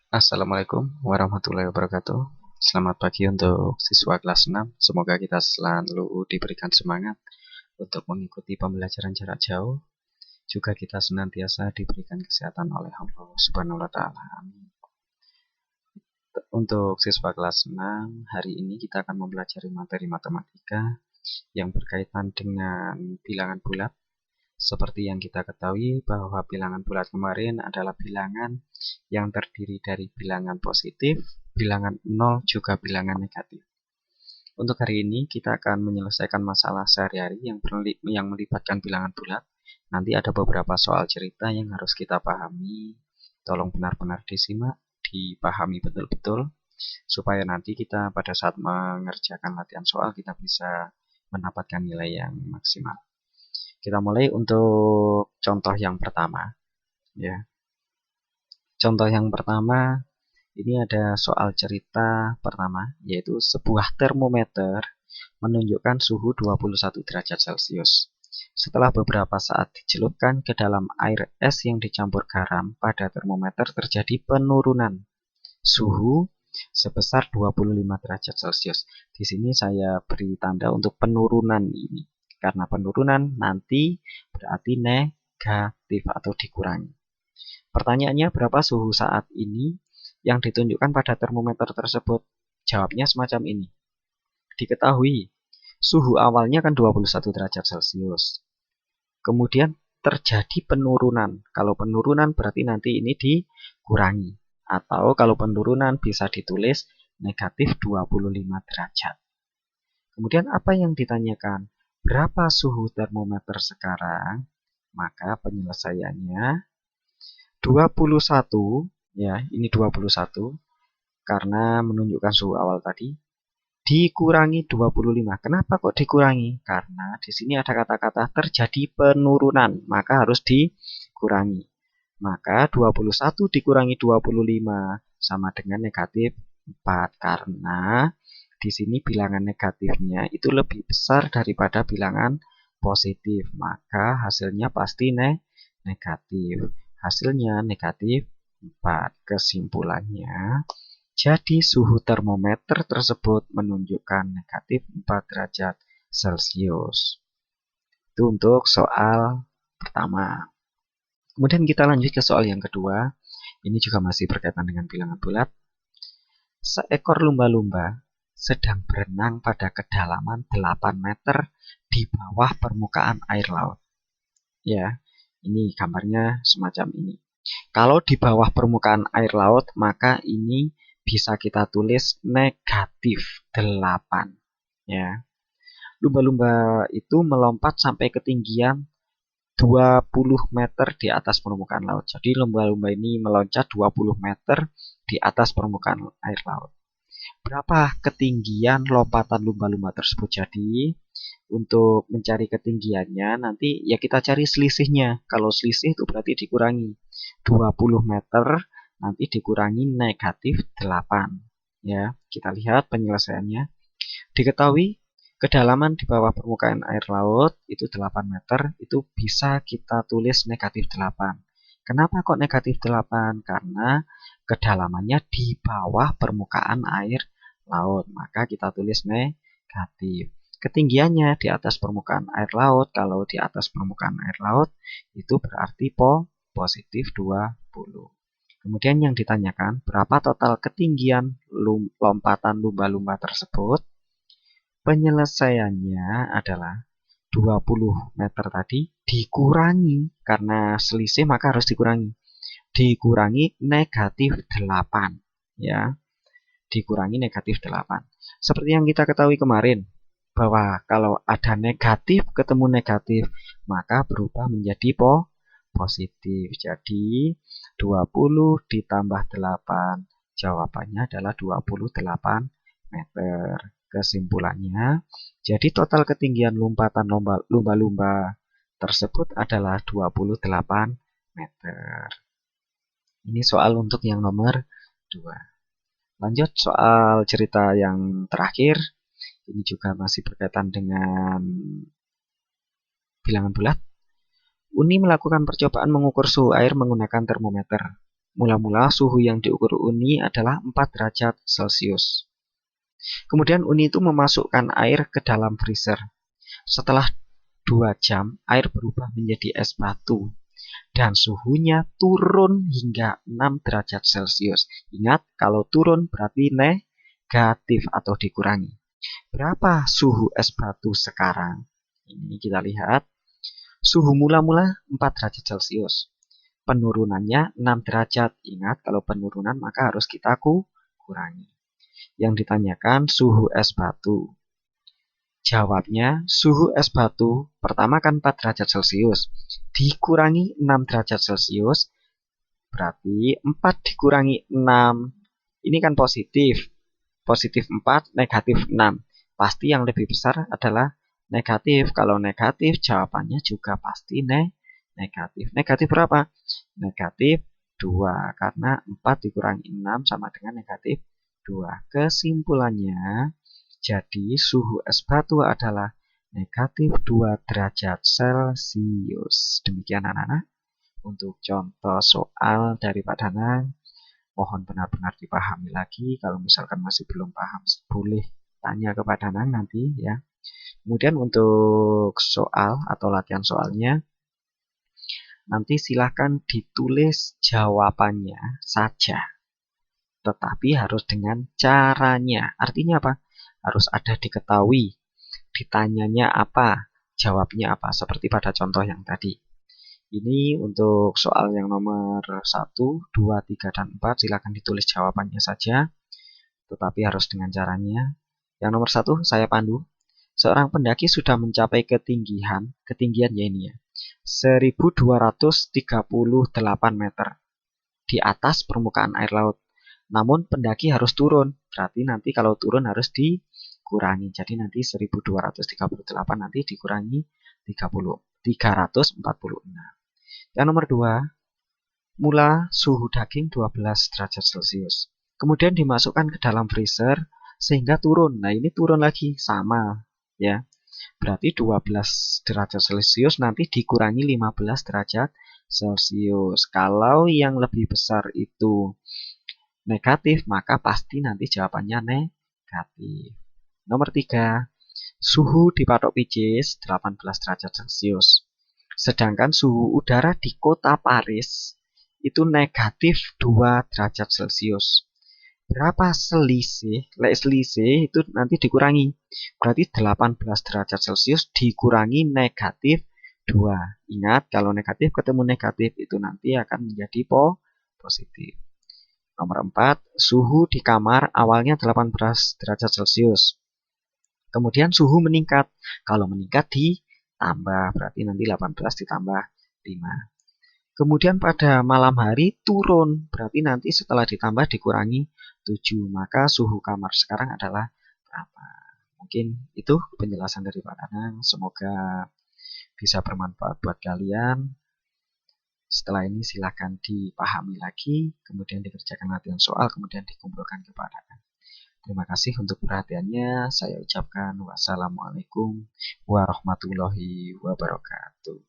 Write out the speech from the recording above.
Assalamualaikum warahmatullahi wabarakatuh. Selamat pagi untuk siswa kelas 6. Semoga kita selalu diberikan semangat untuk mengikuti pembelajaran jarak jauh. Juga kita senantiasa diberikan kesehatan oleh Allah Subhanahu wa taala. Amin. Untuk siswa kelas 6, hari ini kita akan mempelajari materi matematika yang berkaitan dengan bilangan bulat. Seperti yang kita ketahui bahwa bilangan bulat kemarin adalah bilangan yang terdiri dari bilangan positif, bilangan 0, juga bilangan negatif. Untuk hari ini kita akan menyelesaikan masalah sehari-hari yang melibatkan bilangan bulat. Nanti ada beberapa soal cerita yang harus kita pahami. Tolong benar-benar disimak, dipahami betul-betul, supaya nanti kita pada saat mengerjakan latihan soal kita bisa mendapatkan nilai yang maksimal. Kita mulai untuk contoh yang pertama, ya. Contoh yang pertama, ini ada soal cerita pertama, yaitu sebuah termometer menunjukkan suhu 21 derajat Celcius. Setelah beberapa saat dicelupkan ke dalam air es yang dicampur garam, pada termometer terjadi penurunan suhu sebesar 25 derajat Celcius. Di sini saya beri tanda untuk penurunan ini. Karena penurunan nanti berarti negatif atau dikurangi. Pertanyaannya, berapa suhu saat ini yang ditunjukkan pada termometer tersebut? Jawabnya semacam ini. Diketahui, suhu awalnya kan 21 derajat Celcius. Kemudian terjadi penurunan. Kalau penurunan berarti nanti ini dikurangi. Atau kalau penurunan bisa ditulis negatif 25 derajat. Kemudian apa yang ditanyakan? Berapa suhu termometer sekarang? Maka penyelesaiannya 21, ya, ini 21 karena menunjukkan suhu awal tadi dikurangi 25. Kenapa kok dikurangi? Karena di sini ada kata-kata terjadi penurunan, maka harus dikurangi. Maka 21 dikurangi 25 sama dengan negatif 4 karena di sini bilangan negatifnya itu lebih besar daripada bilangan positif, maka hasilnya pasti negatif. Hasilnya negatif 4. Kesimpulannya, jadi suhu termometer tersebut menunjukkan negatif 4 derajat Celcius. Itu untuk soal pertama. Kemudian kita lanjut ke soal yang kedua. Ini juga masih berkaitan dengan bilangan bulat. Seekor lumba-lumba sedang berenang pada kedalaman 8 meter di bawah permukaan air laut. Ya, ini gambarnya semacam ini. Kalau di bawah permukaan air laut, maka ini bisa kita tulis negatif 8. Ya. Lumba-lumba itu melompat sampai ketinggian 20 meter di atas permukaan laut. Jadi lumba-lumba ini meloncat 20 meter di atas permukaan air laut. Berapa ketinggian lompatan lumba-lumba tersebut? Jadi untuk mencari ketinggiannya nanti ya kita cari selisihnya. Kalau selisih itu berarti dikurangi 20 meter nanti dikurangi negatif 8. Ya, kita lihat penyelesaiannya. Diketahui kedalaman di bawah permukaan air laut itu 8 meter, itu bisa kita tulis negatif 8. Kenapa kok negatif 8? Karena kedalamannya di bawah permukaan air laut, maka kita tulis negatif. Ketinggiannya di atas permukaan air laut, kalau di atas permukaan air laut itu berarti positif 20. Kemudian yang ditanyakan, berapa total ketinggian lompatan lumba-lumba tersebut? Penyelesaiannya adalah 20 meter tadi dikurangi, karena selisih maka harus dikurangi. Dikurangi negatif 8. Ya, dikurangi negatif 8. Seperti yang kita ketahui kemarin, bahwa kalau ada negatif ketemu negatif, maka berubah menjadi positif. Jadi 20 ditambah 8, jawabannya adalah 28 meter. Kesimpulannya, jadi total ketinggian lompatan lumba-lumba tersebut adalah 28 meter. Ini soal untuk yang nomor 2. Lanjut soal cerita yang terakhir. Ini juga masih berkaitan dengan bilangan bulat. Uni melakukan percobaan mengukur suhu air menggunakan termometer. Mula-mula suhu yang diukur Uni adalah 4 derajat Celcius. Kemudian Uni itu memasukkan air ke dalam freezer. Setelah 2 jam, air berubah menjadi es batu. Dan suhunya turun hingga 6 derajat Celcius. Ingat, kalau turun berarti negatif atau dikurangi. Berapa suhu es batu sekarang? Ini kita lihat. Suhu mula-mula 4 derajat Celcius. Penurunannya 6 derajat. Ingat, kalau penurunan maka harus kita kurangi. Yang ditanyakan suhu es batu. Jawabnya, suhu es batu pertama kan 4 derajat Celcius. Dikurangi 6 derajat Celcius. Berarti 4 dikurangi 6. Ini kan positif. Positif 4, negatif 6. Pasti yang lebih besar adalah negatif. Kalau negatif, jawabannya juga pasti negatif. Negatif berapa? Negatif 2. Karena 4 dikurangi 6 sama dengan negatif 2. Kesimpulannya, jadi suhu es batu adalah negatif 2 derajat Celcius. Demikian anak-anak. Untuk contoh soal dari Pak Danang, mohon benar-benar dipahami lagi. Kalau misalkan masih belum paham, boleh tanya ke Pak Danang nanti ya. Kemudian untuk soal atau latihan soalnya, nanti silahkan ditulis jawabannya saja. Tetapi harus dengan caranya. Artinya apa? Harus ada diketahui. Ditanyanya apa? Jawabnya apa? Seperti pada contoh yang tadi. Ini untuk soal yang nomor 1, 2, 3, dan 4. Silahkan ditulis jawabannya saja. Tetapi harus dengan caranya. Yang nomor 1, saya pandu. Seorang pendaki sudah mencapai ketinggian ya ini ya, 1238 meter di atas permukaan air laut. Namun pendaki harus turun. Berarti nanti kalau turun harus dikurangi. Jadi nanti 1238 nanti dikurangi 346. Yang nomor 2, mula suhu daging 12 derajat Celcius. Kemudian dimasukkan ke dalam freezer sehingga turun. Nah, ini turun lagi sama ya. Berarti 12 derajat Celcius nanti dikurangi 15 derajat Celcius. Kalau yang lebih besar itu negatif, maka pasti nanti jawabannya negatif. Nomor 3, suhu di patok pijis 18 derajat Celcius. Sedangkan suhu udara di kota Paris itu negatif 2 derajat Celcius. Berapa selisih? Selisih itu nanti dikurangi. Berarti 18 derajat Celcius dikurangi negatif 2. Ingat, kalau negatif ketemu negatif itu nanti akan menjadi positif. Nomor 4, suhu di kamar awalnya 18 derajat Celcius. Kemudian suhu meningkat. Kalau meningkat ditambah, berarti nanti 18 ditambah 5. Kemudian pada malam hari turun, berarti nanti setelah ditambah dikurangi 7. Maka suhu kamar sekarang adalah berapa? Mungkin itu penjelasan dari Pak Danang. Semoga bisa bermanfaat buat kalian. Setelah ini silahkan dipahami lagi, kemudian dikerjakan latihan soal, kemudian dikumpulkan ke Pak Danang. Terima kasih untuk perhatiannya. Saya ucapkan wassalamualaikum warahmatullahi wabarakatuh.